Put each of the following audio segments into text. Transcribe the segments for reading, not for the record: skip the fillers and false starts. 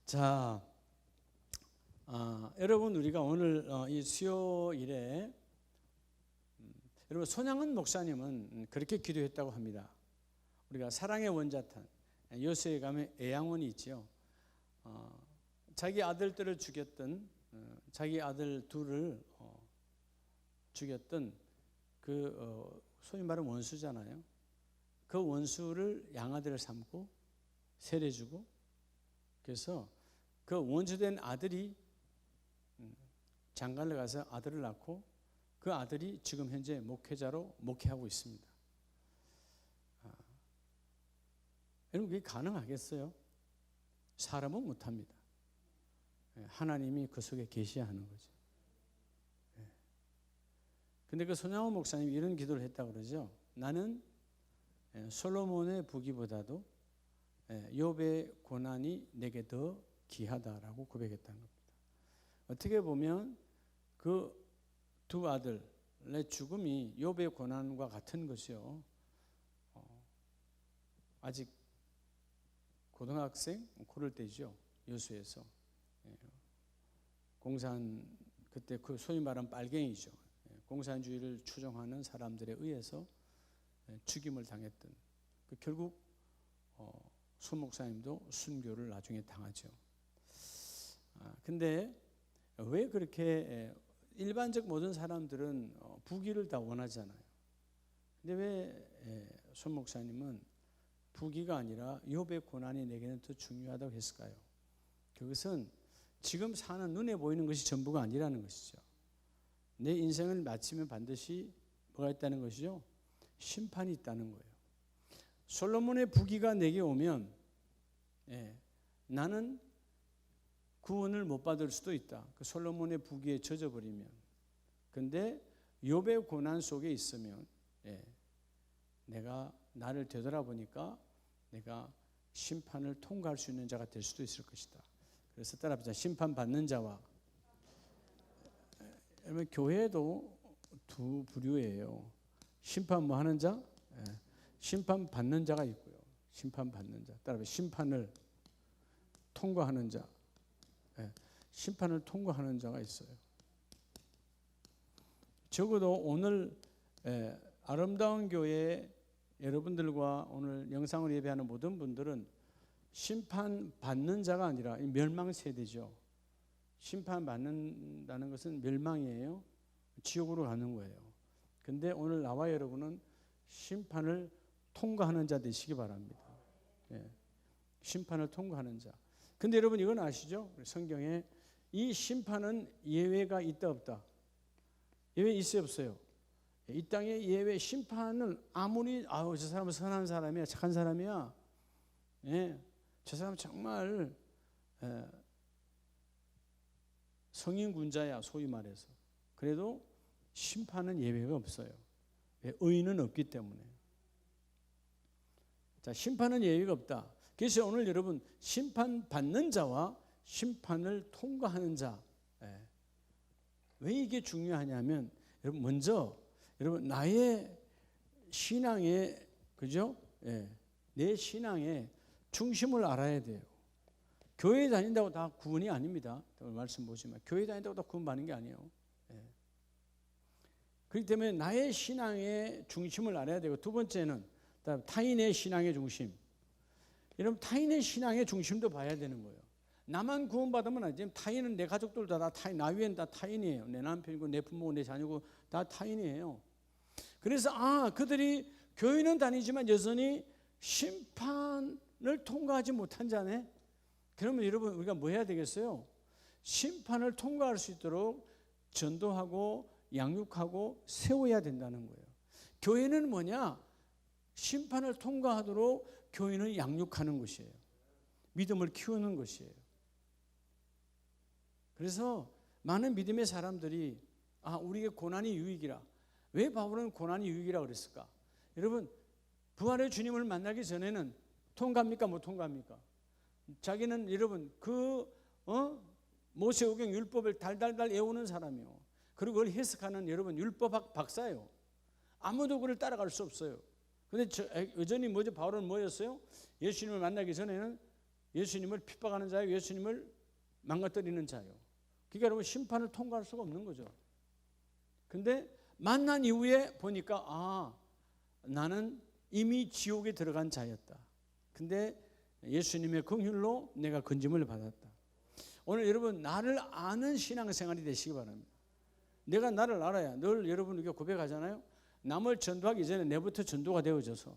자, 여러분 우리가 오늘 이 수요일에 여러분 손양은 목사님은 그렇게 기도했다고 합니다. 우리가 사랑의 원자탄 요새에 가면 애양원이 있죠. 자기 아들들을 죽였던 자기 아들 둘을 죽였던 그 소위 말하면 원수잖아요. 그 원수를 양아들을 삼고 세례주고 그래서 그 원수된 아들이 장가를 가서 아들을 낳고 그 아들이 지금 현재 목회자로 목회하고 있습니다. 여러분 그게 가능하겠어요? 사람은 못합니다. 하나님이 그 속에 계시하는 거죠. 근데 그 손양호 목사님이 이런 기도를 했다고 그러죠. 나는 솔로몬의 부귀보다도 욥의 고난이 내게 더 귀하다라고 고백했다는 겁니다. 어떻게 보면 그 두 아들의 죽음이 욥의 고난과 같은 것이요. 아직 고등학생 그럴 때죠. 여수에서 공산 그때 그 소위 말하는 빨갱이죠. 공산주의를 추종하는 사람들에 의해서 죽임을 당했던 결국 손 목사님도 순교를 나중에 당하죠. 근데 왜 그렇게 일반적 모든 사람들은 부귀를 다 원하잖아요. 근데 왜 손 목사님은 부귀가 아니라 욥의 고난이 내게는 더 중요하다고 했을까요? 그것은 지금 사는 눈에 보이는 것이 전부가 아니라는 것이죠. 내 인생을 마치면 반드시 뭐가 있다는 것이죠? 심판이 있다는 거예요. 솔로몬의 부귀가 내게 오면 나는 구원을 못 받을 수도 있다. 그 솔로몬의 부귀에 젖어버리면. 근데 욥의 고난 속에 있으면 내가 나를 되돌아보니까 내가 심판을 통과할 수 있는 자가 될 수도 있을 것이다. 그래서 따라합시다. 심판받는 자와 여러분 교회도 두 부류예요. 심판 뭐 하는 자? 심판받는 자가 있고요. 심판받는 자. 따라합시다. 심판을 통과하는 자. 심판을 통과하는 자가 있어요. 적어도 오늘 아름다운 교회 여러분들과 오늘 영상을 예배하는 모든 분들은 심판받는 자가 아니라 멸망 세대죠. 심판받는다는 것은 멸망이에요. 지옥으로 가는 거예요. 근데 오늘 나와 여러분은 심판을 통과하는 자 되시기 바랍니다. 심판을 통과하는 자. 근데 여러분 이건 아시죠? 성경에 이 심판은 예외가 있다 없다? 예외 있어요 없어요? 이 땅에 예외 심판은 아무리 저 사람은 선한 사람이야 착한 사람이야 저 사람은 정말 성인군자야 소위 말해서 그래도 심판은 예외가 없어요. 의인은 없기 때문에. 자, 심판은 예외가 없다. 그래서 오늘 여러분 심판받는 자와 심판을 통과하는 자. 왜 이게 중요하냐면 여러분 먼저 여러분 나의 신앙의 그죠? 내 신앙의 중심을 알아야 돼요. 교회 다닌다고 다 구원이 아닙니다. 말씀 보시면 교회 다닌다고 다 구원받는 게 아니에요. 그렇기 때문에 나의 신앙의 중심을 알아야 되고 두 번째는 타인의 신앙의 중심. 여러분 타인의 신앙의 중심도 봐야 되는 거예요. 나만 구원받으면 안 돼요. 타인은 내 가족들도 다 타인, 나 위엔 다 타인이에요. 내 남편이고 내 부모고 내 자녀고 다 타인이에요. 그래서 그들이 교회는 다니지만 여전히 심판을 통과하지 못한 자네. 그러면 여러분 우리가 뭐 해야 되겠어요? 심판을 통과할 수 있도록 전도하고 양육하고 세워야 된다는 거예요. 교회는 뭐냐? 심판을 통과하도록 교회는 양육하는 것이에요. 믿음을 키우는 것이에요. 그래서 많은 믿음의 사람들이 우리에게 고난이 유익이라. 왜 바울은 고난이 유익이라 그랬을까? 여러분 부활의 주님을 만나기 전에는 통과합니까? 못 통과합니까? 자기는 여러분 모세오경 율법을 달달달 외우는 사람이요. 그리고 그걸 해석하는 여러분 율법 박사예요. 아무도 그를 따라갈 수 없어요. 근데 여전히 바울은 뭐였어요? 예수님을 만나기 전에는 예수님을 핍박하는 자예요? 예수님을 망가뜨리는 자예요? 그러니까 여러분 심판을 통과할 수가 없는 거죠. 근데 만난 이후에 보니까 나는 이미 지옥에 들어간 자였다. 근데 예수님의 긍휼로 내가 건짐을 받았다. 오늘 여러분 나를 아는 신앙생활이 되시기 바랍니다. 내가 나를 알아야 늘 여러분 이렇게 고백하잖아요. 남을 전도하기 전에 내부터 전도가 되어져서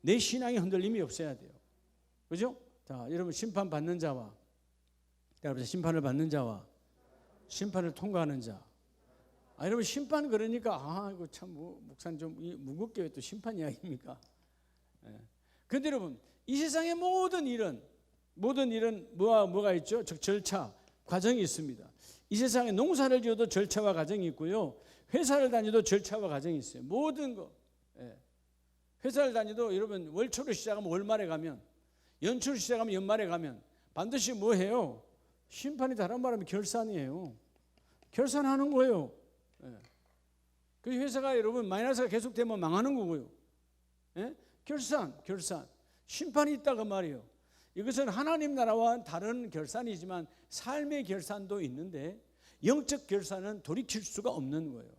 내 신앙이 흔들림이 없어야 돼요. 그죠? 자, 여러분 심판받는 자와 여러분 심판을 받는 자와 심판을 통과하는 자. 여러분 심판 그러니까 이거 참 목사님 좀 무겁게 왜 또 심판 이야기입니까? 그런데 여러분 이 세상의 모든 일은 뭐가 있죠? 즉 절차, 과정이 있습니다. 이 세상에 농사를 지어도 절차와 과정이 있고요. 회사를 다녀도 절차와 과정이 있어요. 모든 거. 회사를 다녀도 여러분 월초로 시작하면 월말에 가면, 연초로 시작하면 연말에 가면 반드시 뭐 해요? 심판이 다른 말하면 결산이에요. 결산하는 거예요. 그 회사가 여러분 마이너스가 계속되면 망하는 거고요. 결산. 심판이 있다 그 말이에요. 이것은 하나님 나라와 다른 결산이지만 삶의 결산도 있는데 영적 결산은 돌이킬 수가 없는 거예요.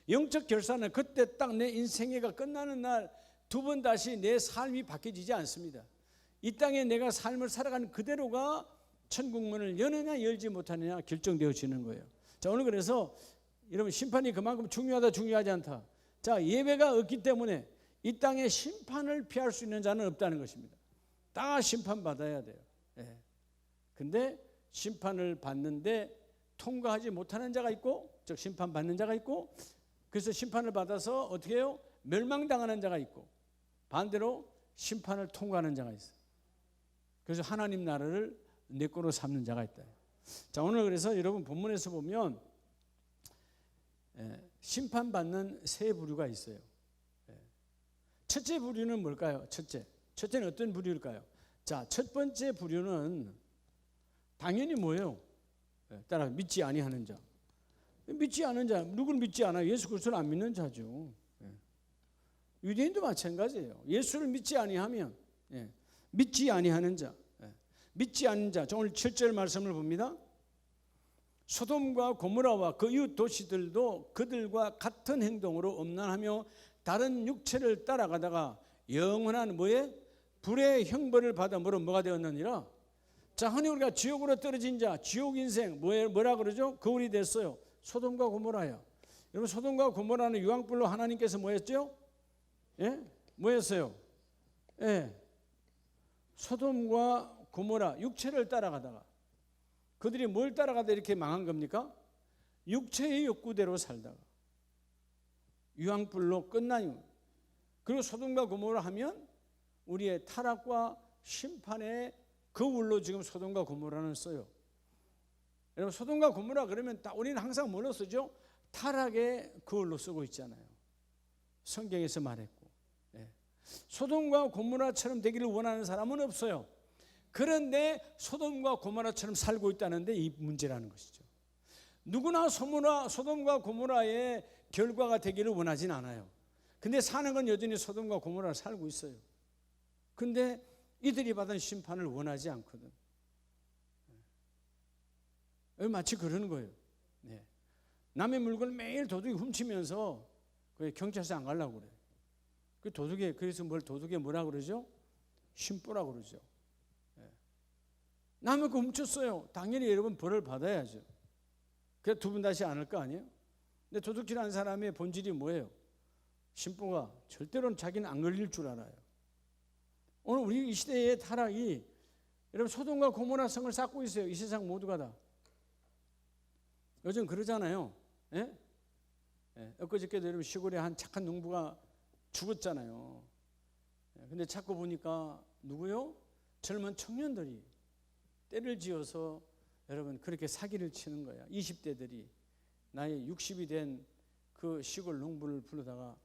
영적 결산은 그때 딱 내 인생애가 끝나는 날 두 번 다시 내 삶이 바뀌어지지 않습니다. 이 땅에 내가 삶을 살아가는 그대로가 천국문을 여느냐 열지 못하느냐 결정되어지는 거예요. 자, 오늘 그래서 여러분 심판이 그만큼 중요하다 중요하지 않다. 자, 예배가 없기 때문에 이 땅에 심판을 피할 수 있는 자는 없다는 것입니다. 다 심판받아야 돼요. 근데 심판을 받는데 통과하지 못하는 자가 있고, 즉 심판받는 자가 있고, 그래서 심판을 받아서 어떻게 해요? 멸망당하는 자가 있고, 반대로 심판을 통과하는 자가 있어요. 그래서 하나님 나라를 내 거로 삼는 자가 있다. 자, 오늘 그래서 여러분 본문에서 보면 심판받는 세 부류가 있어요. 첫째 부류는 뭘까요? 첫째는 어떤 부류일까요? 자, 첫 번째 부류는 당연히 뭐예요? 따라 믿지 아니하는 자. 믿지 않은 자, 누구를 믿지 않아요? 예수 그리스도를 안 믿는 자죠. 유대인도 마찬가지예요. 예수를 믿지 아니하면 믿지 아니하는 자. 믿지 않는 자. 오늘 7절 말씀을 봅니다. 소돔과 고모라와 그 이웃 도시들도 그들과 같은 행동으로 음란하며 다른 육체를 따라가다가 영원한 뭐에? 불의 형벌을 받아 뭐가 되었느니라. 자, 흔히 우리가 지옥으로 떨어진 자, 지옥 인생 뭐라 그러죠? 거울이 됐어요. 소돔과 고모라야. 여러분 소돔과 고모라는 유황불로 하나님께서 뭐였죠? 뭐였어요? 소돔과 고모라 육체를 따라가다가 그들이 뭘 따라가다 이렇게 망한 겁니까? 육체의 욕구대로 살다가 유황불로 끝나요. 그리고 소돔과 고모라 하면 우리의 타락과 심판의 거울로 지금 소돔과 고모라는 써요. 여러분 소돔과 고모라 그러면 우리는 항상 뭘로 쓰죠? 타락의 거울로 쓰고 있잖아요. 성경에서 말했고. 소돔과 고모라처럼 되기를 원하는 사람은 없어요. 그런데 소돔과 고모라처럼 살고 있다는데 이 문제라는 것이죠. 누구나 소돔과 고모라의 결과가 되기를 원하진 않아요. 근데 사는 건 여전히 소돔과 고모라를 살고 있어요. 근데 이들이 받은 심판을 원하지 않거든. 마치 그러는 거예요. 남의 물건을 매일 도둑이 훔치면서 경찰서 안 가려고 그래. 그래서 도둑에 뭐라 그러죠? 심보라고 그러죠. 남의 거 훔쳤어요. 당연히 여러분 벌을 받아야죠. 그래서 두 번 다시 안 할 거 아니에요? 근데 도둑질하는 사람의 본질이 뭐예요? 심보가 절대로는 자기는 안 걸릴 줄 알아요. 오늘 우리 이 시대의 타락이 여러분 소돔과 고모라 성을 쌓고 있어요. 이 세상 모두가 다. 요즘 그러잖아요. 엊그저께도 여러분 시골에 한 착한 농부가 죽었잖아요. 근데 찾고 보니까 누구요? 젊은 청년들이 때를 지어서 여러분 그렇게 사기를 치는 거야. 20대들이 나이 60이 된 그 시골 농부를 불러다가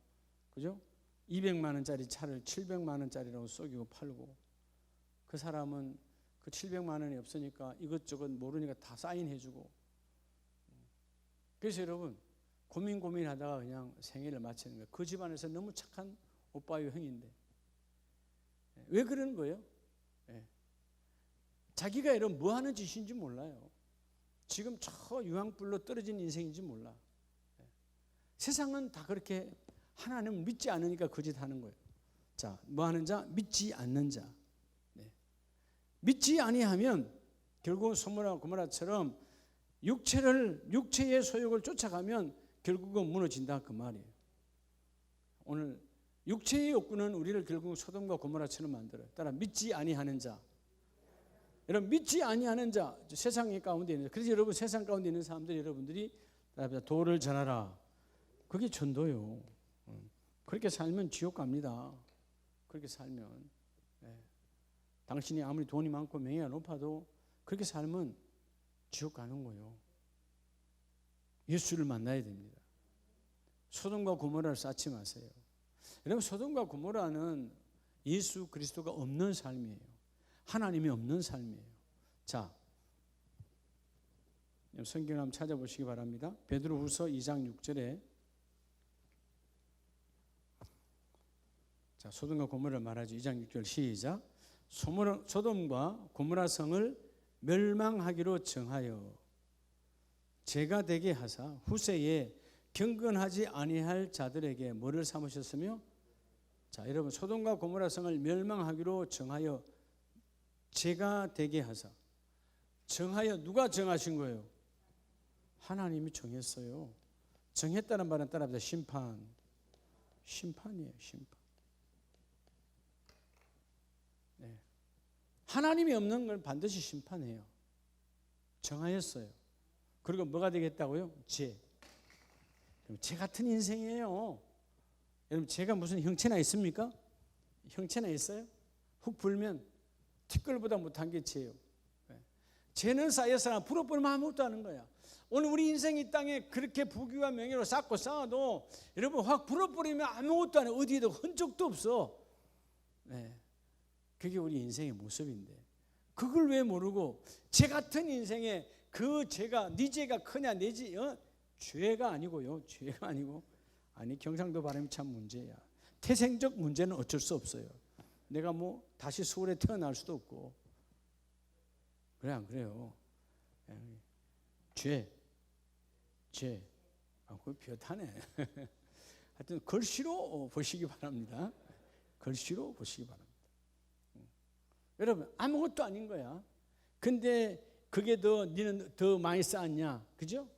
그죠? 200만 원짜리 차를 700만 원짜리라고 속이고 팔고 그 사람은 그 700만 원이 없으니까 이것저것 모르니까 다 사인해주고 그래서 여러분 고민하다가 그냥 생애를 마치는 거예요. 그 집안에서 너무 착한 오빠요 형인데 왜 그러는 거예요? 자기가 이런 뭐 하는 짓인지 몰라요. 지금 저 유황불로 떨어진 인생인지 몰라. 세상은 다 그렇게 하나님을 믿지 않으니까 거짓하는 거예요. 자, 뭐 하는 자? 믿지 않는 자. 믿지 아니하면 결국 소돔과 고모라처럼 육체의 소욕을 쫓아가면 결국은 무너진다 그 말이에요. 오늘 육체의 욕구는 우리를 결국 소돔과 고모라처럼 만들어요. 따라 믿지 아니하는 자. 여러분 믿지 아니하는 자, 세상 가운데 있는 자. 그래서 여러분 세상 가운데 있는 사람들 여러분들이 도를 전하라. 그게 전도요. 그렇게 살면 지옥 갑니다. 그렇게 살면 당신이 아무리 돈이 많고 명예가 높아도 그렇게 살면 지옥 가는 거예요. 예수를 만나야 됩니다. 소돔과 고모라를 쌓지 마세요. 여러분 소돔과 고모라는 예수 그리스도가 없는 삶이에요. 하나님이 없는 삶이에요. 자, 성경을 한번 찾아보시기 바랍니다. 베드로후서 2장 6절에 자, 소돔과 고모라를 말하죠. 2장 6절 시작. 소돔과 고모라 성을 멸망하기로 정하여 죄가 되게 하사 후세에 경건하지 아니할 자들에게 뭐를 삼으셨으며, 자 여러분 소돔과 고모라 성을 멸망하기로 정하여 죄가 되게 하사, 정하여 누가 정하신 거예요? 하나님이 정했어요. 정했다는 말은 따라합니다. 심판이에요. 심판. 네. 하나님이 없는 걸 반드시 심판해요. 정하였어요. 그리고 뭐가 되겠다고요? 죄. 죄 같은 인생이에요. 여러분 죄가 무슨 형체나 있습니까? 형체나 있어요? 훅 불면 티끌보다 못한 게 죄예요. 죄는 쌓여서나 불어버리면 아무것도 하는 거야. 오늘 우리 인생 이 땅에 그렇게 부귀와 명예로 쌓고 쌓아도 여러분 확 불어버리면 아무것도 안 해. 어디에도 흔적도 없어. 네. 그게 우리 인생의 모습인데 그걸 왜 모르고 죄 같은 인생에 그 죄가 네 죄가 크냐 내 죄 죄가 아니고요. 죄가 아니고 아니 경상도 발음이 참 문제야. 태생적 문제는 어쩔 수 없어요. 내가 뭐 다시 서울에 태어날 수도 없고 그래 안 그래요? 죄. 그거 비슷하네. 하여튼 글씨로 보시기 바랍니다. 글씨로 보시기 바랍니다. 여러분 아무것도 아닌 거야. 근데 그게 니는 더 많이 쌓았냐? 그죠?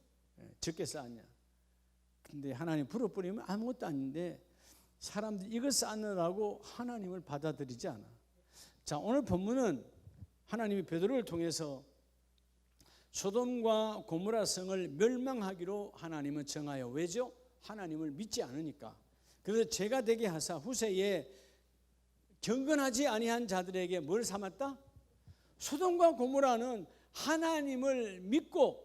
적게 쌓았냐? 근데 하나님 불어버리면 아무것도 아닌데 사람들이 이걸 쌓느라고 하나님을 받아들이지 않아. 자, 오늘 본문은 하나님이 베드로를 통해서 소돔과 고모라 성을 멸망하기로 하나님은 정하여, 왜죠? 하나님을 믿지 않으니까. 그래서 죄가 되게 하사 후세에 경건하지 아니한 자들에게 뭘 삼았다? 소돔과 고모라는 하나님을 믿고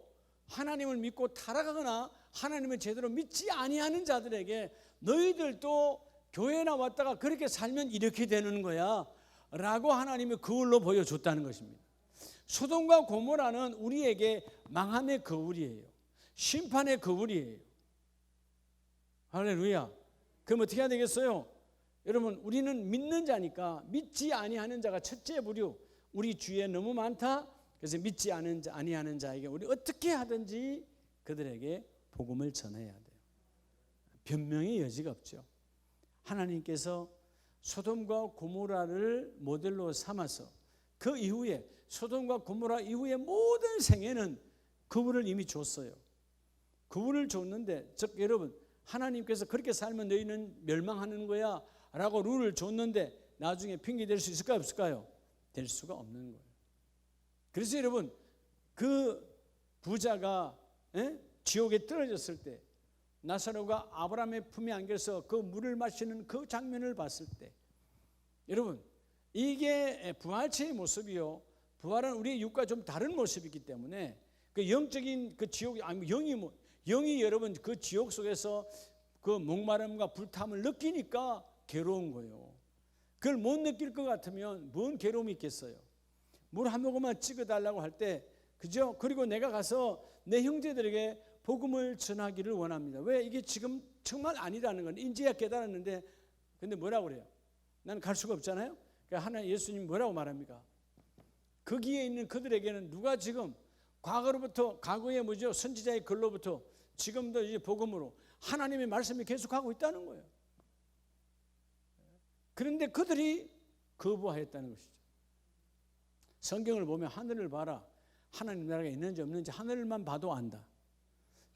타락하거나 하나님을 제대로 믿지 아니하는 자들에게 너희들도 교회 나왔다가 그렇게 살면 이렇게 되는 거야 라고 하나님이 거울로 보여줬다는 것입니다. 소돔과 고모라는 우리에게 망함의 거울이에요. 심판의 거울이에요. 할렐루야. 그럼 어떻게 해야 되겠어요? 여러분 우리는 믿는 자니까 믿지 아니하는 자가 첫째 부류 우리 주위에 너무 많다. 그래서 믿지 아니하는 자에게 우리 어떻게 하든지 그들에게 복음을 전해야 돼요. 변명의 여지가 없죠. 하나님께서 소돔과 고모라를 모델로 삼아서 그 이후에 소돔과 고모라 이후의 모든 생애는 그분을 이미 줬어요. 그분을 줬는데 즉 여러분 하나님께서 그렇게 살면 너희는 멸망하는 거야 라고 룰을 줬는데 나중에 핑계 댈 수 있을까요? 없을까요? 될 수가 없는 거예요. 그래서 여러분 그 부자가 지옥에 떨어졌을 때 나사로가 아브라함의 품에 안겨서 그 물을 마시는 그 장면을 봤을 때 여러분 이게 부활체의 모습이요. 부활은 우리의 육과 좀 다른 모습이기 때문에 그 영적인 그 지옥이 아니 영이 여러분 그 지옥 속에서 그 목마름과 불탐을 느끼니까 괴로운 거예요. 그걸 못 느낄 것 같으면 뭔 괴로움이 있겠어요. 물 한 모금만 찍어달라고 할 때 그죠? 그리고 내가 가서 내 형제들에게 복음을 전하기를 원합니다. 왜? 이게 지금 정말 아니라는 건 인지야 깨달았는데 근데 뭐라고 그래요? 나는 갈 수가 없잖아요. 그러니까 하나님 예수님 뭐라고 말합니까? 거기에 있는 그들에게는 누가 지금 과거로부터 과거의 뭐죠? 선지자의 글로부터 지금도 이제 복음으로 하나님의 말씀이 계속하고 있다는 거예요. 그런데 그들이 거부하였다는 것이죠. 성경을 보면 하늘을 봐라. 하나님 나라가 있는지 없는지 하늘만 봐도 안다.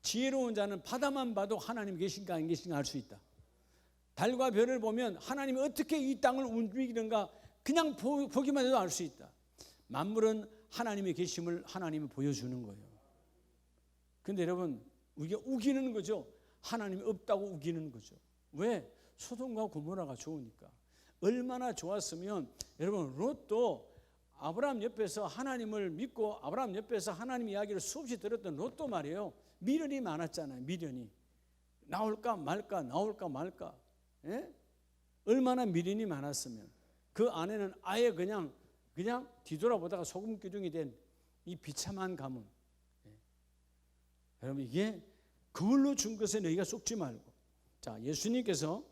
지혜로운 자는 바다만 봐도 하나님 계신가 안 계신가 알 수 있다. 달과 별을 보면 하나님이 어떻게 이 땅을 움직이는가 그냥 보기만 해도 알 수 있다. 만물은 하나님의 계심을 하나님이 보여주는 거예요. 그런데 여러분 우리가 우기는 거죠. 하나님이 없다고 우기는 거죠. 왜? 소돔과 고모라가 좋으니까. 얼마나 좋았으면 여러분 롯도 아브라함 옆에서 하나님을 믿고 아브라함 옆에서 하나님 이야기를 수없이 들었던 롯도 말이에요. 미련이 많았잖아요. 미련이. 나올까 말까 나올까 말까. 예? 얼마나 미련이 많았으면 그 안에는 아예 그냥 뒤돌아보다가 소금 기둥이 된 이 비참한 가문. 예. 여러분 이게 그걸로 준 것에 너희가 속지 말고. 자, 예수님께서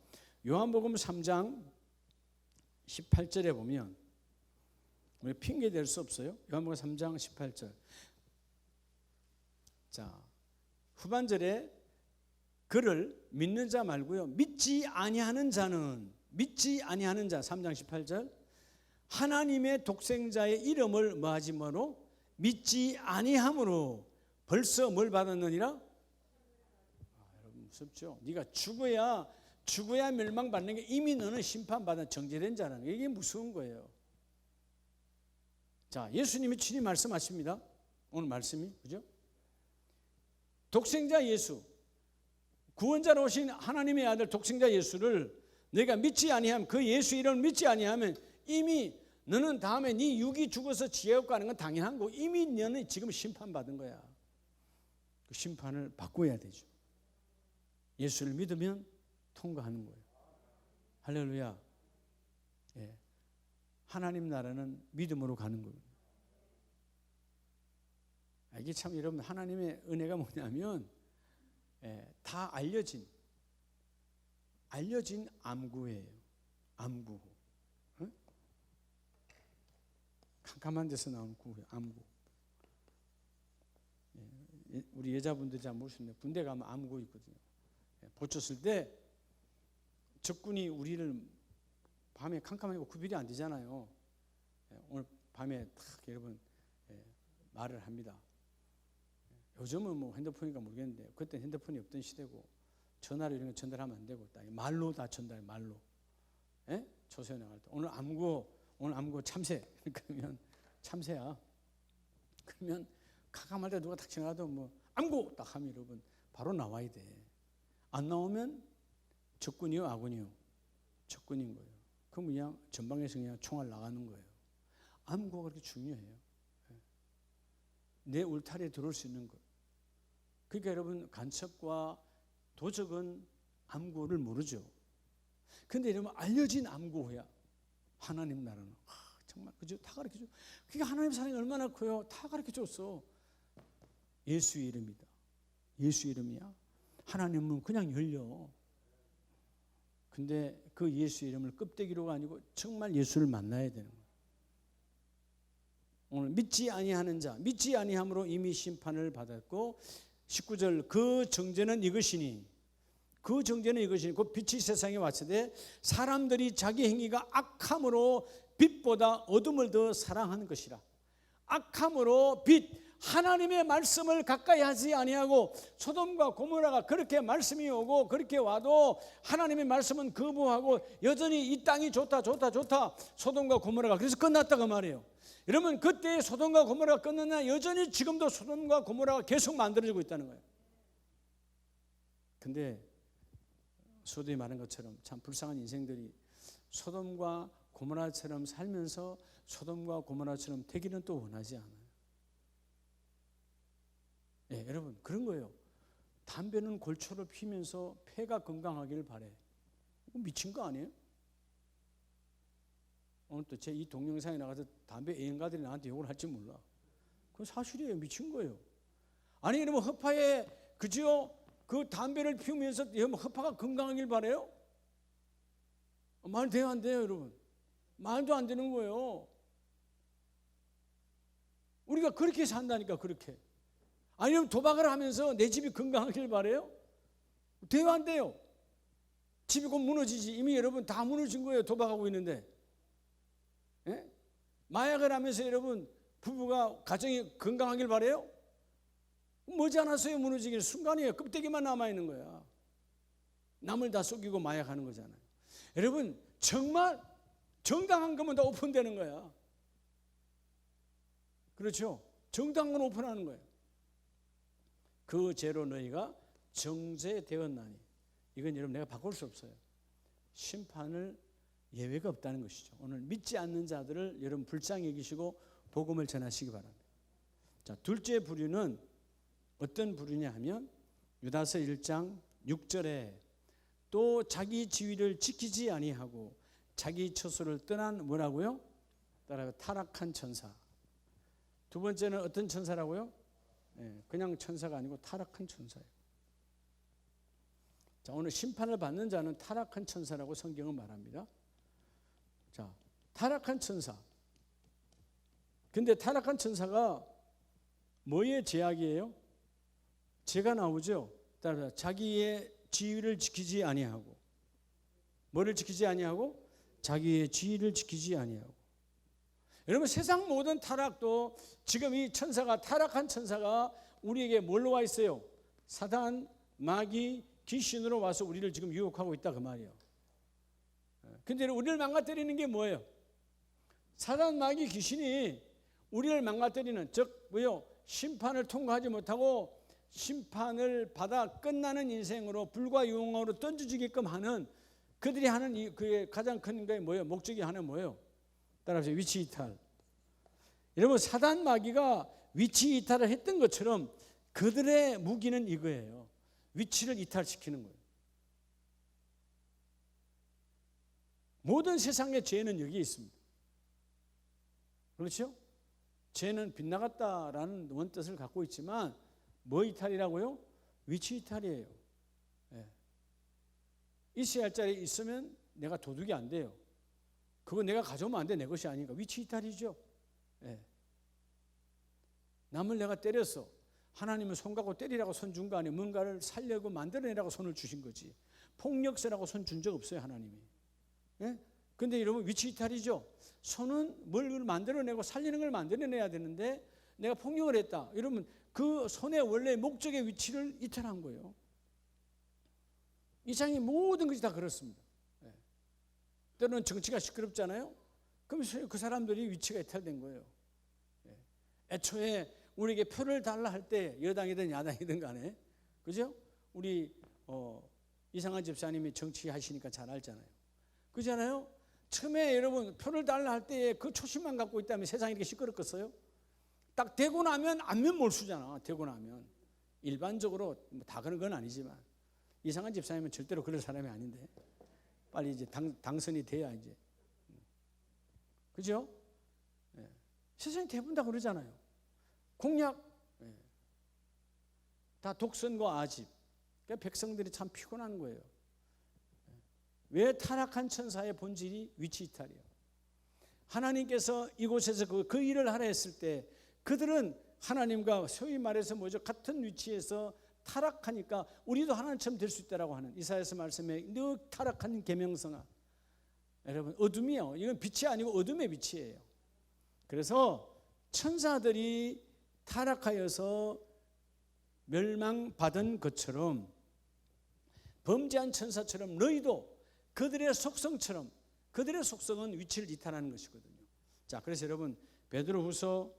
요한복음 3장 18절에 보면 우리 핑계 댈 수 없어요. 요한복음 3장 18절. 자, 후반절에 그를 믿는 자 말고요. 믿지 아니하는 자 3장 18절. 하나님의 독생자의 이름을 뭐하지 뭐로 믿지 아니함으로 벌써 뭘 받았느니라? 여러분 무섭죠? 네가 죽어야 멸망받는 게 이미 너는 심판받은 정죄된 자라는 게 이게 무서운 거예요. 자, 예수님이 친히 말씀하십니다. 오늘 말씀이 그죠? 독생자 예수, 구원자로 오신 하나님의 아들 독생자 예수를 내가 믿지 아니하면 그 예수 이름을 믿지 아니하면 이미 너는 다음에 네 육이 죽어서 지옥 가는 건 당연한 거고 이미 너는 지금 심판받은 거야. 그 심판을 바꿔야 되죠. 예수를 믿으면 통과하는 거예요. 할렐루야. 예. 하나님 나라는 믿음으로 가는 거예요. 이게 참 여러분 하나님의 은혜가 뭐냐면 다 알려진 암구예요. 암구. 응? 캄캄한 데서 나온 구예요. 암구. 우리 여자분들 잘 모르시는데 군대 가면 암구 있거든요. 보쳤을 때 적군이 우리를 밤에 캄캄하고 구별이 안 되잖아요. 오늘 밤에 딱 여러분 말을 합니다. 요즘은 뭐 핸드폰인가 모르겠는데 그때 핸드폰이 없던 시대고 전화로 이런 거 전달하면 안 되고 말로 다 전달해. 말로. 조선에 나갈 때 오늘 암구 참새. 그러면 참새야. 그러면 캄캄할 때 누가 딱 전화도 뭐 암구 딱 하면 여러분 바로 나와야 돼. 안 나오면 적군이요 아군이요? 적군인 거예요. 그럼 그냥 전방에서 그냥 총알 나가는 거예요. 암구가 그렇게 중요해요. 내 울타리에 들어올 수 있는 것. 그러니까 여러분 간첩과 도적은 암구를 모르죠. 그런데 여러분 알려진 암구야. 하나님 나라는 정말 그죠? 다 가르쳐줘. 그러니까 하나님 사랑이 얼마나 커요. 다 가르쳐줬어. 예수의 이름이다. 예수 이름이야. 하나님은 그냥 열려. 근데 그 예수 이름을 껍데기로가 아니고 정말 예수를 만나야 되는 거예요. 오늘 믿지 아니하는 자, 믿지 아니함으로 이미 심판을 받았고 19절 그 정죄는 이것이니 그 빛이 세상에 왔으되 사람들이 자기 행위가 악함으로 빛보다 어둠을 더 사랑하는 것이라. 악함으로 빛 하나님의 말씀을 가까이 하지 아니하고 소돔과 고모라가 그렇게 말씀이 오고 그렇게 와도 하나님의 말씀은 거부하고 여전히 이 땅이 좋다 소돔과 고모라가 그래서 끝났다고 말이에요. 여러분 그때 소돔과 고모라가 끝났나 여전히 지금도 소돔과 고모라가 계속 만들어지고 있다는 거예요. 근데 소돔이 말한 것처럼 참 불쌍한 인생들이 소돔과 고모라처럼 살면서 소돔과 고모라처럼 되기는 또 원하지 않아요. 여러분 그런 거예요. 담배는 골초를 피면서 폐가 건강하기를 바래. 미친 거 아니에요? 오늘 또 제 이 동영상에 나가서 담배 애연가들이 나한테 욕을 할지 몰라. 그건 사실이에요. 미친 거예요. 아니 그러면 허파에 그죠? 그 담배를 피우면서 허파가 건강하길 바래요? 말 돼요 안 돼요 여러분? 말도 안 되는 거예요. 우리가 그렇게 산다니까. 그렇게. 아니면 도박을 하면서 내 집이 건강하길 바래요? 돼요, 안 돼요? 집이 곧 무너지지. 이미 여러분 다 무너진 거예요. 도박하고 있는데. 예? 마약을 하면서 여러분 부부가 가정이 건강하길 바래요? 머지않았어요. 무너지길. 순간이에요. 껍데기만 남아있는 거야. 남을 다 속이고 마약하는 거잖아요. 여러분 정말 정당한 거면 다 오픈되는 거야. 그렇죠? 정당한 건 오픈하는 거예요. 그 죄로 너희가 정죄되었나니. 이건 여러분 내가 바꿀 수 없어요. 심판을 예외가 없다는 것이죠. 오늘 믿지 않는 자들을 여러분 불쌍히 여기시고 복음을 전하시기 바랍니다. 자, 둘째 부류는 어떤 부류냐 하면 유다서 1장 6절에 또 자기 지위를 지키지 아니하고 자기 처소를 떠난 뭐라고요? 따라가 타락한 천사. 두 번째는 어떤 천사라고요? 그냥 천사가 아니고 타락한 천사예요. 자, 오늘 심판을 받는 자는 타락한 천사라고 성경은 말합니다. 자, 타락한 천사. 근데 타락한 천사가 뭐의 제약이에요? 죄가 나오죠. 따라 자기의 지위를 지키지 아니하고, 뭐를 지키지 아니하고? 자기의 지위를 지키지 아니하고. 여러분 세상 모든 타락도 지금 이 천사가, 타락한 천사가 우리에게 뭘로 와 있어요? 사단, 마귀, 귀신으로 와서 우리를 지금 유혹하고 있다 그 말이에요. 근데 우리를 망가뜨리는 게 뭐예요? 사단, 마귀, 귀신이 우리를 망가뜨리는, 즉 뭐요? 심판을 통과하지 못하고 심판을 받아 끝나는 인생으로 불과 유흥으로 던져주게끔 하는, 그들이 하는 그의 가장 큰 게 뭐예요? 목적이 하나 뭐예요? 따라서 위치 이탈. 여러분 사단 마귀가 위치 이탈을 했던 것처럼 그들의 무기는 이거예요. 위치를 이탈시키는 거예요. 모든 세상의 죄는 여기에 있습니다. 그렇죠? 죄는 빗나갔다라는 원뜻을 갖고 있지만 뭐 이탈이라고요? 위치 이탈이에요. 있어야 할 자리에 있으면 내가 도둑이 안 돼요. 그거 내가 가져오면 안 돼. 내 것이 아니니까. 위치 이탈이죠. 남을 내가 때렸어. 하나님은 손 갖고 때리라고 손 준 거 아니에요. 뭔가를 살려고 만들어내라고 손을 주신 거지. 폭력세라고 손 준 적 없어요, 하나님이. 근데 여러분 위치 이탈이죠. 손은 뭘 만들어내고 살리는 걸 만들어내야 되는데 내가 폭력을 했다. 여러분 그 손의 원래 목적의 위치를 이탈한 거예요. 이 세상의 모든 것이 다 그렇습니다. 때로는 정치가 시끄럽잖아요. 그럼 그 사람들이 위치가 이탈된 거예요. 애초에 우리에게 표를 달라 할 때 여당이든 야당이든 간에, 그죠? 우리 이상한 집사님이 정치하시니까 잘 알잖아요. 그잖아요. 처음에 여러분 표를 달라 할 때 그 초심만 갖고 있다면 세상이 이렇게 시끄럽겠어요? 딱 되고 나면 안면 몰수잖아. 되고 나면 일반적으로 다 그런 건 아니지만 이상한 집사님은 절대로 그럴 사람이 아닌데 빨리 이제 당선이 돼야 이제, 그죠? 세상이 대부분 다 그러잖아요. 공약 다 독선과 아집. 그러니까 백성들이 참 피곤한 거예요. 왜? 타락한 천사의 본질이 위치 이탈이에요. 하나님께서 이곳에서 그 일을 하라 했을 때 그들은 하나님과 소위 말해서 뭐죠? 같은 위치에서 타락하니까 우리도 하나님처럼 될 수 있다라고 하는 이사야서 말씀에 너 타락한 계명성아. 여러분 어둠이요. 이건 빛이 아니고 어둠의 빛이에요. 그래서 천사들이 타락하여서 멸망받은 것처럼 범죄한 천사처럼 너희도 그들의 속성처럼, 그들의 속성은 위치를 이탈하는 것이거든요. 자, 그래서 여러분 베드로후서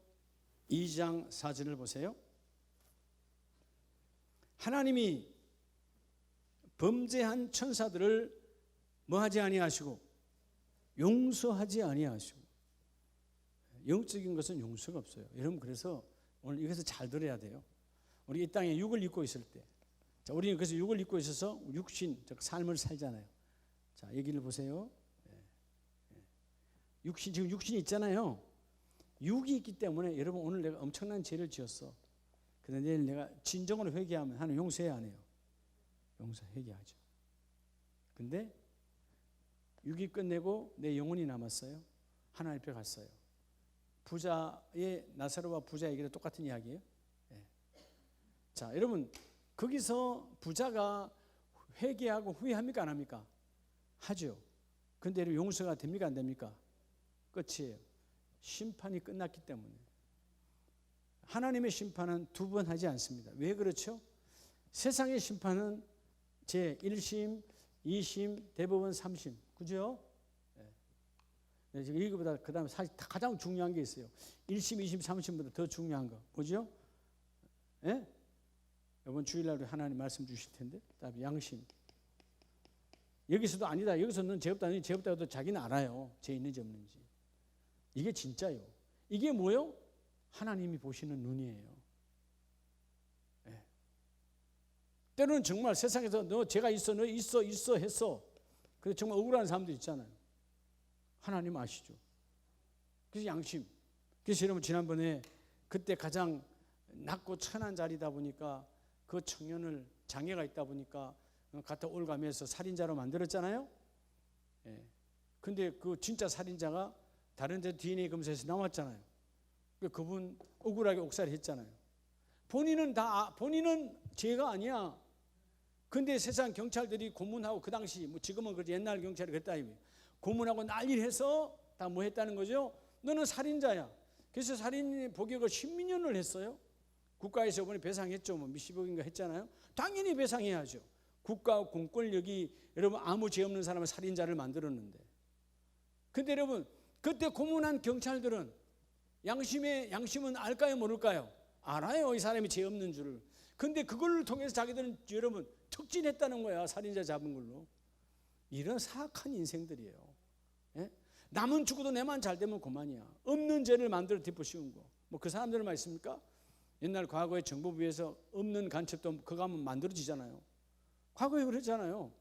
2장 4절을 보세요. 하나님이 범죄한 천사들을 뭐하지 아니하시고 용서하지 아니하시고, 영적인 것은 용서가 없어요. 여러분 그래서 오늘 이것을 잘 들어야 돼요. 우리 이 땅에 육을 입고 있을 때, 자, 우리는 그래서 육을 입고 있어서 육신, 즉 삶을 살잖아요. 자, 여기를 보세요. 육신, 지금 육신이 있잖아요. 육이 있기 때문에 여러분 오늘 내가 엄청난 죄를 지었어. 그런데 내일 내가 진정으로 회개하면 하나님 용서해야 안 해요? 용서 회개하죠. 근데 육이 끝내고 내 영혼이 남았어요. 하나님 앞에 갔어요. 부자의 나사로와 부자의 얘기는 똑같은 이야기예요. 예. 자, 여러분 거기서 부자가 회개하고 후회합니까 안 합니까? 하죠. 근데 용서가 됩니까 안 됩니까? 끝이에요. 심판이 끝났기 때문에. 하나님의 심판은 두 번 하지 않습니다. 왜 그렇죠? 세상의 심판은 제 1심, 2심, 대법원 3심. 그죠? 네, 지금 이거보다 그 다음에 가장 중요한 게 있어요. 1심, 2심, 3심보다 더 중요한 거. 뭐죠? 예? 이번 주일날에 하나님 말씀 주실 텐데. 그다음에 양심. 여기서도 아니다. 여기서는 죄 없다. 죄 없다 해도 자기는 알아요. 죄 있는지 없는지. 이게 진짜요. 이게 뭐요? 하나님이 보시는 눈이에요. 예. 때로는 정말 세상에서 너 죄가 있어, 너 있어 했어. 그래서 정말 억울한 사람도 있잖아요. 하나님 아시죠. 그래서 양심. 그래서 여러분 지난번에 그때 가장 낮고 천한 자리다 보니까 그 청년을 장애가 있다 보니까 갖다 올가면서 살인자로 만들었잖아요. 예. 근데 그 진짜 살인자가 다른 데 DNA 검사에서 나왔잖아요. 그분 억울하게 옥살이 했잖아요. 본인은 죄가 아니야. 근데 세상 경찰들이 고문하고 그 당시 뭐 지금은 그 옛날 경찰이 그랬다 이거예요. 고문하고 난리를 해서 다 뭐 했다는 거죠? 너는 살인자야. 그래서 살인 복역을 10년을 했어요. 국가에서 이번에 배상했죠. 뭐 몇십억인가 했잖아요. 당연히 배상해야죠. 국가 공권력이 여러분 아무 죄 없는 사람을 살인자를 만들었는데. 근데 여러분 그때 고문한 경찰들은 양심은 알까요 모를까요? 알아요. 이 사람이 죄 없는 줄을. 근데 그걸 통해서 자기들은 여러분 특진했다는 거야. 살인자 잡은 걸로. 이런 사악한 인생들이에요. 예? 남은 죽어도 내만 잘 되면 그만이야. 없는 죄를 만들어 덮어씌운 거. 뭐 그 사람들만 있습니까? 옛날 과거에 정보부에서 없는 간첩도 그거 하면 만들어지잖아요. 과거에 그랬잖아요.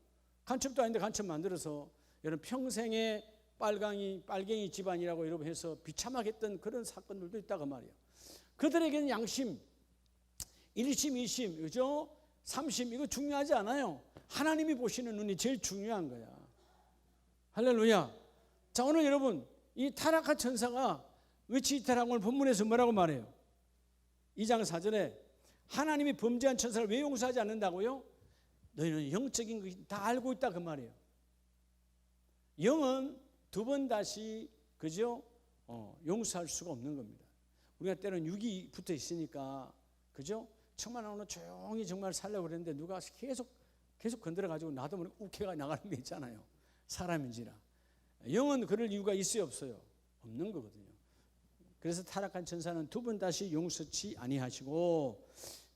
간첩도 아닌데 간첩 만들어서 여러분 평생에 빨갱이 집안이라고 여러분 해서 비참하게 했던 그런 사건들도 있다고 말이에요. 그들에게는 양심, 1심, 2심, 그죠? 3심 이거 중요하지 않아요. 하나님이 보시는 눈이 제일 중요한 거야. 할렐루야. 자, 오늘 여러분 이 타락한 천사가 위치 이탈한 걸 본문에서 뭐라고 말해요? 2장 4절에 하나님이 범죄한 천사를 왜 용서하지 않는다고요? 너희는 영적인 거 다 알고 있다 그 말이에요. 영은 두 번 다시 그죠? 용서할 수가 없는 겁니다. 우리가 때로는 육이 붙어 있으니까 그죠? 정말 오늘 조용히 정말 살려고 그랬는데 누가 계속 건드려가지고 나도 모르게 욱해가 나가는 게 있잖아요. 사람인지라. 영은 그럴 이유가 있어요 없어요? 없는 거거든요. 그래서 타락한 천사는 두 번 다시 용서치 아니하시고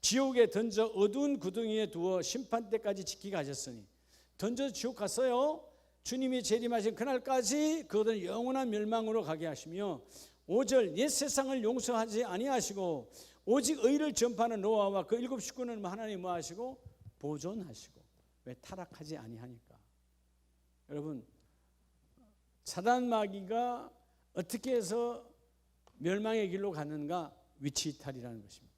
지옥에 던져 어두운 구덩이에 두어 심판 때까지 지키게 하셨으니 던져 지옥 갔어요. 주님이 재림하신 그날까지 그들은 영원한 멸망으로 가게 하시며 5절 옛 세상을 용서하지 아니하시고 오직 의를 전파하는 노아와 그 7 식구는 하나님 뭐 하시고 보존하시고. 왜? 타락하지 아니하니까. 여러분 사단 마귀가 어떻게 해서 멸망의 길로 가는가? 위치 이탈이라는 것입니다.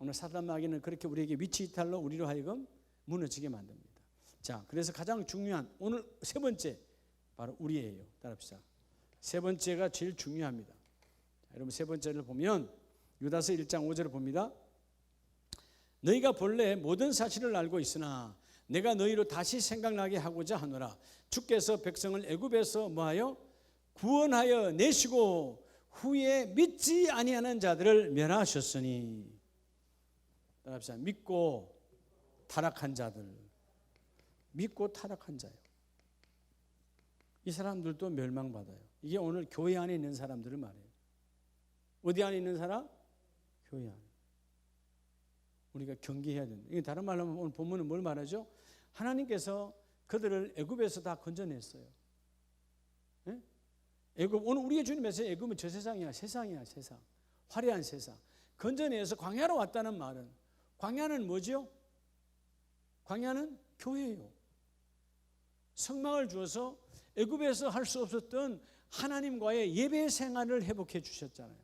오늘 사단 마귀는 그렇게 우리에게 위치 이탈로 우리로 하여금 무너지게 만듭니다. 자, 그래서 가장 중요한 오늘 세 번째 바로 우리예요. 따라합시다. 세 번째가 제일 중요합니다. 자, 여러분 세 번째를 보면 유다서 1장 5절을 봅니다. 너희가 본래 모든 사실을 알고 있으나 내가 너희로 다시 생각나게 하고자 하노라. 주께서 백성을 애굽에서 뭐하여 구원하여 내시고 후에 믿지 아니하는 자들을 멸하셨으니. 따라합시다. 믿고 타락한 자들. 믿고 타락한 자예요. 이 사람들도 멸망받아요. 이게 오늘 교회 안에 있는 사람들을 말해요. 어디 안에 있는 사람? 교회 안에. 우리가 경계해야 된다. 이게 다른 말로 하면 오늘 본문은 뭘 말하죠? 하나님께서 그들을 애굽에서 다 건져냈어요. 네? 애굽, 오늘 우리의 주님 메시지 애굽은 저 세상이야. 세상이야. 세상. 화려한 세상. 건져내서 광야로 왔다는 말은 광야는 뭐죠? 광야는 교회예요. 성막을 주어서 애굽에서 할 수 없었던 하나님과의 예배 생활을 회복해 주셨잖아요.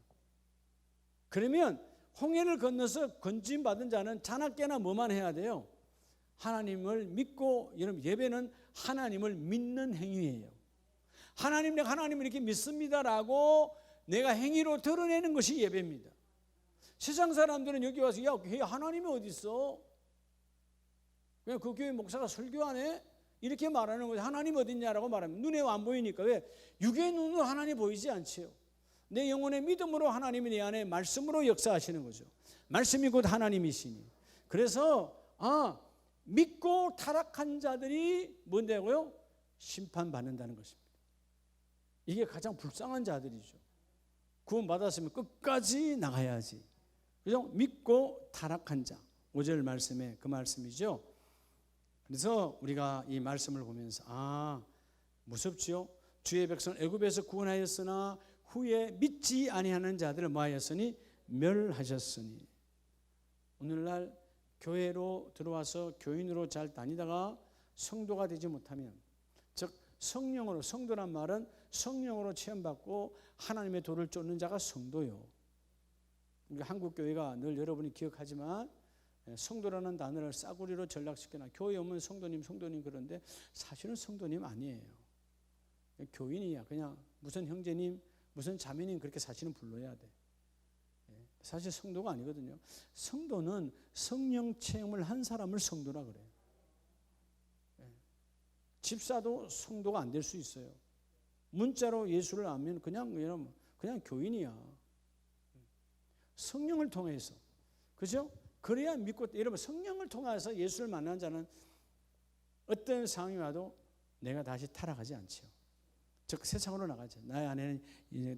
그러면 홍해를 건너서 건짐받은 자는 자나깨나 뭐만 해야 돼요? 하나님을 믿고, 여러분 예배는 하나님을 믿는 행위예요. 하나님 내가 하나님을 이렇게 믿습니다라고 내가 행위로 드러내는 것이 예배입니다. 세상 사람들은 여기 와서 야, 하나님이 어디 있어? 그냥 그 교회 목사가 설교하네? 이렇게 말하는 거지. 하나님 어디 있냐라고 말하면 눈에 안 보이니까. 왜? 육의 눈으로 하나님 보이지 않지요. 내 영혼의 믿음으로 하나님이 내 안에 말씀으로 역사하시는 거죠. 말씀이 곧 하나님이시니. 그래서 믿고 타락한 자들이 뭔데고요? 심판받는다는 것입니다. 이게 가장 불쌍한 자들이죠. 구원받았으면 끝까지 나가야지. 그죠? 믿고 타락한 자. 5절 말씀에 그 말씀이죠. 그래서 우리가 이 말씀을 보면서 무섭지요? 주의 백성을 애굽에서 구원하였으나 후에 믿지 아니하는 자들을 뭐하였으니 멸하셨으니. 오늘날 교회로 들어와서 교인으로 잘 다니다가 성도가 되지 못하면, 즉 성령으로, 성도란 말은 성령으로 체험받고 하나님의 도를 쫓는 자가 성도요. 우리 한국 교회가 늘 여러분이 기억하지만 성도라는 단어를 싸구리로 전락시켜놔. 교회 오면 성도님 그런데 사실은 성도님 아니에요. 교인이야. 그냥 무슨 형제님, 무슨 자매님 그렇게 사실은 불러야 돼. 사실 성도가 아니거든요. 성도는 성령 체험을 한 사람을 성도라 그래요. 집사도 성도가 안 될 수 있어요. 문자로 예수를 알면 그냥 교인이야. 성령을 통해서, 그죠? 그래야 믿고, 여러분 성령을 통해서 예수를 만난 자는 어떤 상황이 와도 내가 다시 타락하지 않죠. 즉 세상으로 나가죠. 나의 안에는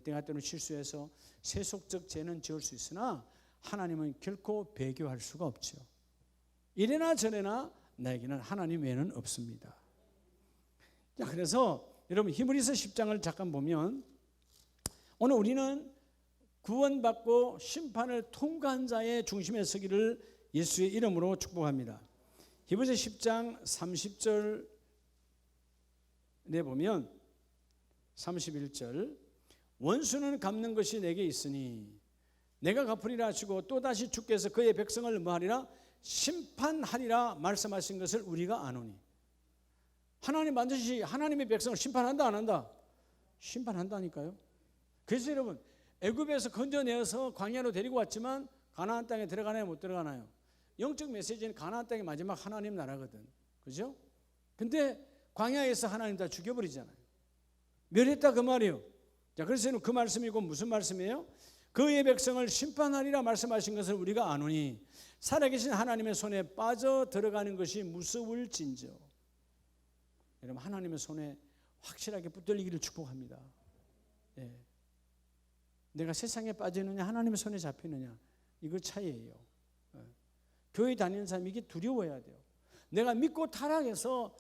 내가 때로 실수해서 세속적 죄는 지을 수 있으나 하나님은 결코 배교할 수가 없죠. 이래나 저래나 나에게는 하나님 외에는 없습니다. 자, 그래서 여러분 히브리서 10장을 잠깐 보면 오늘 우리는 구원받고 심판을 통과한 자의 중심에 서기를 예수의 이름으로 축복합니다. 히브리서 10장 30절에 보면 31절, 원수는 갚는 것이 내게 있으니 내가 갚으리라 하시고 또다시 주께서 그의 백성을 뭐하리라? 심판하리라 말씀하신 것을 우리가 아노니. 하나님 반드시 하나님의 백성을 심판한다 안 한다? 심판한다니까요. 그래서 여러분 애굽에서 건져내어서 광야로 데리고 왔지만 가나안 땅에 들어가나요 못 들어가나요? 영적 메시지는 가나안 땅의 마지막 하나님 나라거든. 그죠? 근데 광야에서 하나님 다 죽여버리잖아요. 멸했다 그 말이에요. 자, 그래서 그 말씀이고 무슨 말씀이에요? 그의 백성을 심판하리라 말씀하신 것을 우리가 아노니 살아계신 하나님의 손에 빠져 들어가는 것이 무서울진저. 여러분 하나님의 손에 확실하게 붙들리기를 축복합니다. 예. 내가 세상에 빠지느냐 하나님의 손에 잡히느냐 이거 차이예요. 예. 교회 다니는 사람이 이게 두려워야 돼요. 내가 믿고 타락해서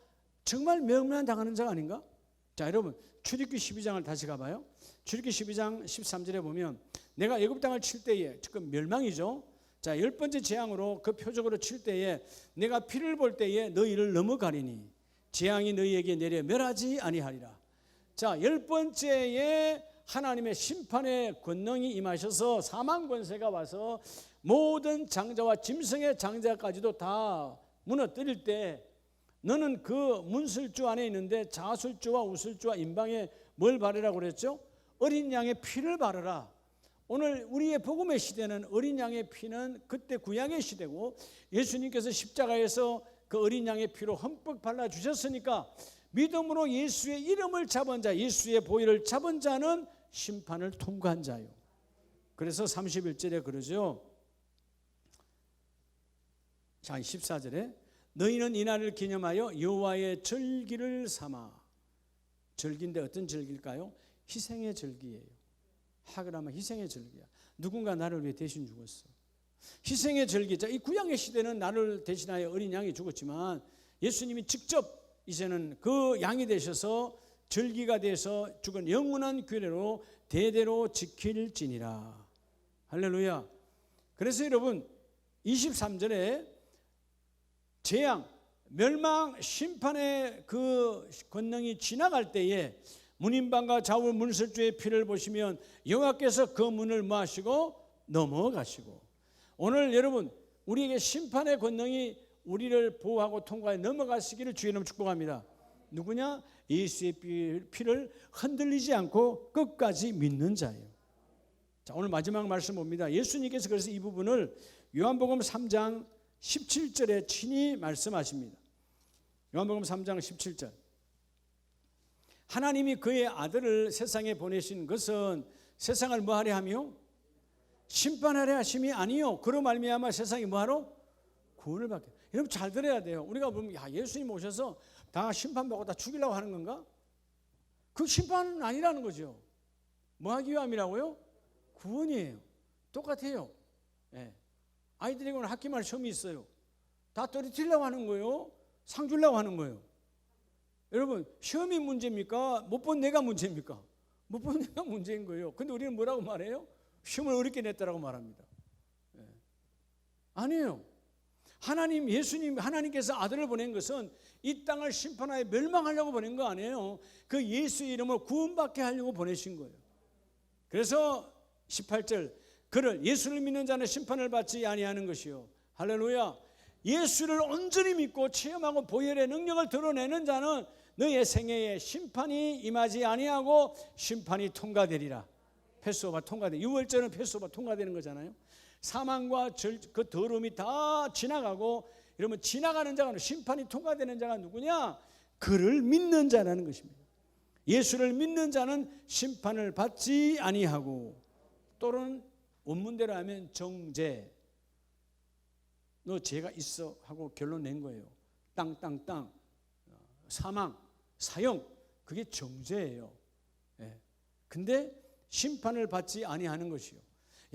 정말 멸망당하는 자가 아닌가? 자, 여러분 출애굽기 12장을 다시 가봐요. 출애굽기 12장 13절에 보면 내가 애굽 땅을 칠 때에, 지금 멸망이죠. 자, 10번째 재앙으로 그 표적으로 칠 때에 내가 피를 볼 때에 너희를 넘어가리니 재앙이 너희에게 내려 멸하지 아니하리라. 자, 10번째에 하나님의 심판의 권능이 임하셔서 사망 권세가 와서 모든 장자와 짐승의 장자까지도 다 무너뜨릴 때 너는 그 문술주 안에 있는데 자술주와 우술주와 임방에 뭘 바르라고 그랬죠? 어린 양의 피를 바르라. 오늘 우리의 복음의 시대는 어린 양의 피는 그때 구약의 시대고 예수님께서 십자가에서 그 어린 양의 피로 흠뻑 발라주셨으니까 믿음으로 예수의 이름을 잡은 자, 예수의 보혈을 잡은 자는 심판을 통과한 자요. 그래서 31절에 그러죠. 자, 14절에 너희는 이날을 기념하여 여호와의 절기를 삼아. 절기인데 어떤 절기일까요? 희생의 절기예요. 하그라면 희생의 절기야. 누군가 나를 위해 대신 죽었어. 희생의 절기. 자, 이 구약의 시대는 나를 대신하여 어린 양이 죽었지만 예수님이 직접 이제는 그 양이 되셔서 절기가 돼서 죽은 영원한 규례로 대대로 지킬지니라. 할렐루야. 그래서 여러분 23절에 재앙, 멸망, 심판의 그 권능이 지나갈 때에 문인방과 좌우 문설주의 피를 보시면 여호와께서 그 문을 뭐 하시고 넘어가시고, 오늘 여러분 우리에게 심판의 권능이 우리를 보호하고 통과해 넘어가시기를 주의 이름으로 축복합니다. 누구냐? 예수의 피를 흔들리지 않고 끝까지 믿는 자예요. 자, 오늘 마지막 말씀 봅니다. 예수님께서 그래서 이 부분을 요한복음 3장 17절에 친히 말씀하십니다. 요한복음 3장 17절. 하나님이 그의 아들을 세상에 보내신 것은 세상을 뭐하려 하며 심판하려 하심이 아니요 그로 말미암아 세상이 뭐하러 구원을 받게. 여러분 잘 들어야 돼요. 우리가 보면 예수님 오셔서 다 심판받고 다 죽이려고 하는 건가? 그 심판은 아니라는 거죠. 뭐 하기 위함이라고요? 구원이에요. 똑같아요. 예. 아이들이 오늘 학기말 시험이 있어요. 다 떨어뜨리려고 하는 거예요? 상 주려고 하는 거예요? 여러분 시험이 문제입니까? 못 본 내가 문제입니까? 못 본 내가 문제인 거예요. 근데 우리는 뭐라고 말해요? 시험을 어렵게 냈다라고 말합니다. 예. 아니에요. 예수님 하나님께서 아들을 보낸 것은 이 땅을 심판하여 멸망하려고 보낸 거 아니에요. 그 예수 이름으로 구원받게 하려고 보내신 거예요. 그래서 18절 그를 예수를 믿는 자는 심판을 받지 아니하는 것이요. 할렐루야. 예수를 온전히 믿고 체험하고 보혈의 능력을 드러내는 자는 너의 생애에 심판이 임하지 아니하고 심판이 통과되리라. 패스오버 통과돼. 6월절은 패스오버 통과되는 거잖아요. 사망과 그 더러움이 다 지나가고 이러면 지나가는 자가 심판이 통과되는 자가 누구냐? 그를 믿는 자라는 것입니다. 예수를 믿는 자는 심판을 받지 아니하고 또는 원문대로 하면 정죄. 너 죄가 있어 하고 결론 낸 거예요. 땅 사망 사형 그게 정죄예요. 예. 근데 심판을 받지 아니하는 것이요.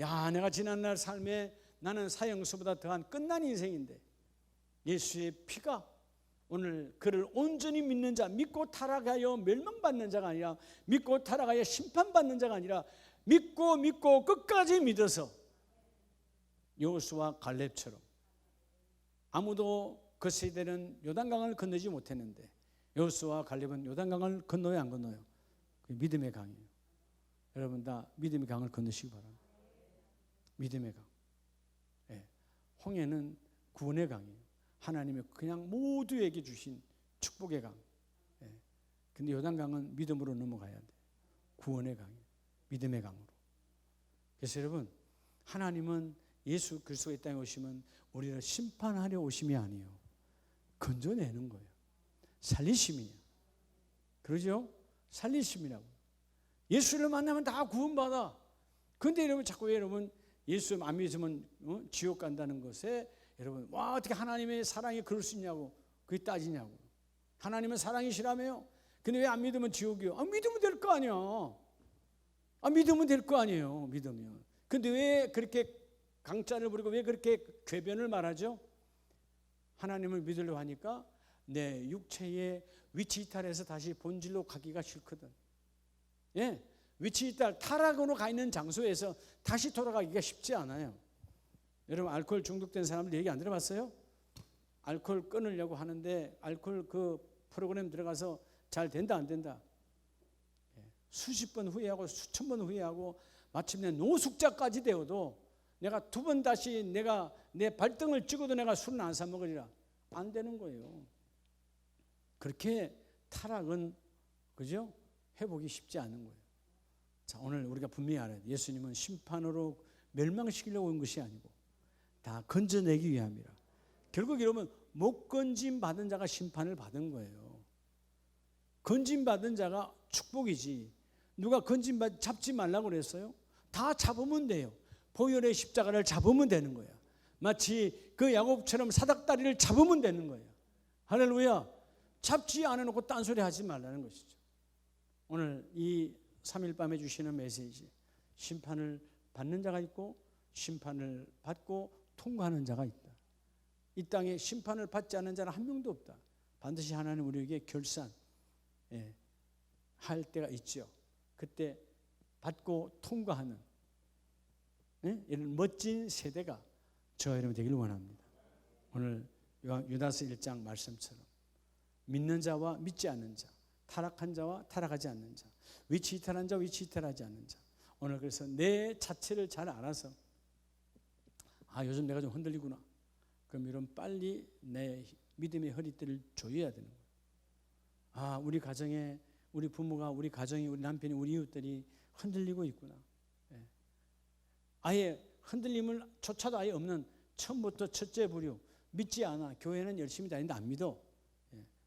야 내가 지난날 삶에 나는 사형수보다 더한 끝난 인생인데 예수의 피가 오늘 그를 온전히 믿는 자 믿고 타락하여 멸망받는 자가 아니라 믿고 타락하여 심판받는 자가 아니라 믿고 끝까지 믿어서 여호수아 갈렙처럼 아무도 그 세대는 요단강을 건너지 못했는데 여호수아 갈렙은 요단강을 건너요 안 건너요? 그 믿음의 강이에요. 여러분 다 믿음의 강을 건너시기 바랍니다. 믿음의 강. 예. 홍해는 구원의 강이에요. 하나님이 그냥 모두에게 주신 축복의 강. 예. 근데 요단강은 믿음으로 넘어가야 돼. 구원의 강이에요. 믿음의 강으로. 그래서 여러분 하나님은 예수 그리스도가 이 땅에 오시면 우리를 심판하려 오심이 아니에요. 건져내는 거예요. 살리심이에요. 그러죠? 살리심이라고. 예수를 만나면 다 구원받아. 그런데 여러분 자꾸 여러분 예수 안 믿으면 지옥 간다는 것에 여러분 와 어떻게 하나님의 사랑이 그럴 수 있냐고 그게 따지냐고. 하나님은 사랑이시라며요. 근데 왜 안 믿으면 지옥이요? 믿으면 될 거 아니야. 믿으면 될 거 아니에요. 믿으면. 근데 왜 그렇게 강짜를 부리고 왜 그렇게 궤변을 말하죠? 하나님을 믿으려고 하니까 내 육체의 위치 이탈해서 다시 본질로 가기가 싫거든. 예, 위치 이탈 타락으로 가 있는 장소에서 다시 돌아가기가 쉽지 않아요. 여러분 알코올 중독된 사람들 얘기 안 들어봤어요? 알코올 끊으려고 하는데 알코올 그 프로그램 들어가서 잘 된다 안 된다? 수십 번 후회하고 수천 번 후회하고 마침내 노숙자까지 되어도 내가 두 번 다시 내가 내 발등을 찍어도 내가 술은 안 사 먹으리라. 안 되는 거예요. 그렇게 타락은 그죠? 회복이 쉽지 않은 거예요. 자, 오늘 우리가 분명히 알아야 돼. 예수님은 심판으로 멸망시키려고 온 것이 아니고 다 건져내기 위함이라. 결국 이러면 못 건진 받은 자가 심판을 받은 거예요. 건진 받은 자가 축복이지. 누가 잡지 말라고 그랬어요? 다 잡으면 돼요. 보혈의 십자가를 잡으면 되는 거야. 마치 그 야곱처럼 사닥다리를 잡으면 되는 거예요. 할렐루야. 잡지 않아놓고 딴소리 하지 말라는 것이죠. 오늘 이 3일 밤에 주시는 메시지, 심판을 받는 자가 있고 심판을 받고 통과하는 자가 있다. 이 땅에 심판을 받지 않는 자는 한 명도 없다. 반드시 하나님 우리에게 결산 할 때가 있죠. 그때 받고 통과하는 이런 멋진 세대가 저와 여러분 되기를 원합니다. 오늘 유다서 1장 말씀처럼 믿는 자와 믿지 않는 자, 타락한 자와 타락하지 않는 자, 위치 이탈한 자, 위치 이탈하지 않는 자. 오늘 그래서 내 자체를 잘 알아서 요즘 내가 좀 흔들리구나. 그럼 이런 빨리 내 믿음의 허리띠를 조여야 되는 거예요. 우리 가정에 우리 부모가 우리 가정이 우리 남편이 우리 이웃들이 흔들리고 있구나. 아예 흔들림을 조차도 아예 없는 처음부터 첫째 부류, 믿지 않아. 교회는 열심히 다니는데 안 믿어.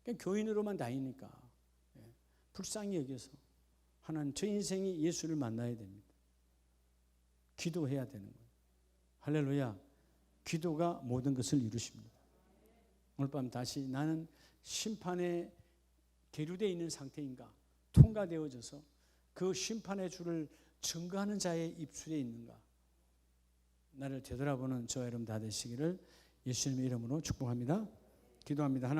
그냥 교인으로만 다니니까. 불쌍히 여겨서 하나님, 저 인생이 예수를 만나야 됩니다. 기도해야 되는 거예요. 할렐루야. 기도가 모든 것을 이루십니다. 오늘 밤 다시 나는 심판에 계류되어 있는 상태인가, 통과되어져서 그 심판의 주를 증거하는 자의 입술에 있는가, 나를 되돌아보는 저와 여러분 다 되시기를 예수님의 이름으로 축복합니다. 기도합니다. 하나님.